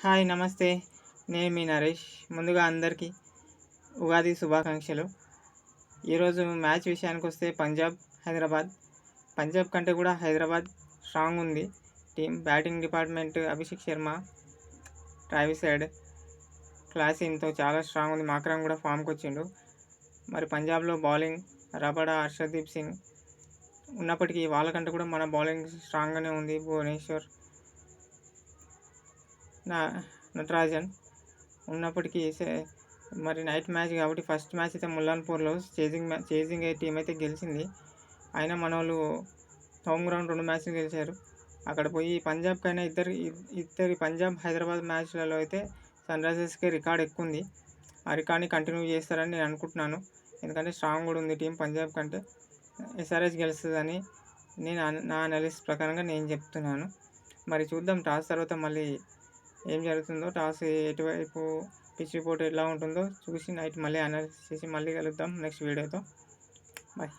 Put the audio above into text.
Hi నమస్తే. నేను మీ నరేష్. ముందుగా అందరికీ ఉగాది శుభాకాంక్షలు. ఈరోజు మ్యాచ్ విషయానికొస్తే హైదరాబాద్. పంజాబ్ కంటే కూడా హైదరాబాద్ స్ట్రాంగ్ ఉంది team. Batting department Abhishek Sharma, Travis Head, క్లాసీన్తో చాలా స్ట్రాంగ్ ఉంది. మాక్రమ్ కూడా ఫామ్కి వచ్చిండు. మరి పంజాబ్లో బౌలింగ్ రబాడా, హర్షదీప్ సింగ్ ఉన్నప్పటికీ వాళ్ళకంటే కూడా మన బౌలింగ్ స్ట్రాంగ్గానే ఉంది. భువనేశ్వర్, నటరాజన్ ఉన్నప్పటికీ మరి నైట్ మ్యాచ్ కాబట్టి ఫస్ట్ మ్యాచ్ అయితే ముల్లాన్పూర్లో చేజింగ్ టీం అయితే గెలిచింది. అయినా మన వాళ్ళు హోమ్ గ్రౌండ్ 2 మ్యాచ్లు గెలిచారు. అక్కడ పోయి పంజాబ్కైనా ఇద్దరి పంజాబ్ హైదరాబాద్ మ్యాచ్లలో అయితే సన్ రైజర్స్కి రికార్డ్ ఎక్కువ ఉంది. ఆ రికార్డ్ని కంటిన్యూ చేస్తారని నేను అనుకుంటున్నాను. ఎందుకంటే స్ట్రాంగ్ కూడా ఉంది టీం పంజాబ్ కంటే. ఎస్ఆర్హెచ్ గెలుస్తుందని నా అనాలిసిస్ ప్రకారంగా నేను చెప్తున్నాను. మరి చూద్దాం టాస్ తర్వాత మళ్ళీ ఏం జరుగుతుందో, టాస్ ఎటువైపు పిచ్ రిపోర్ట్ ఎలా ఉంటుందో చూసి నైట్ మళ్ళీ అనాలిసిస్ చేసి మళ్ళీ కలుద్దాం నెక్స్ట్ వీడియోతో. బాయ్.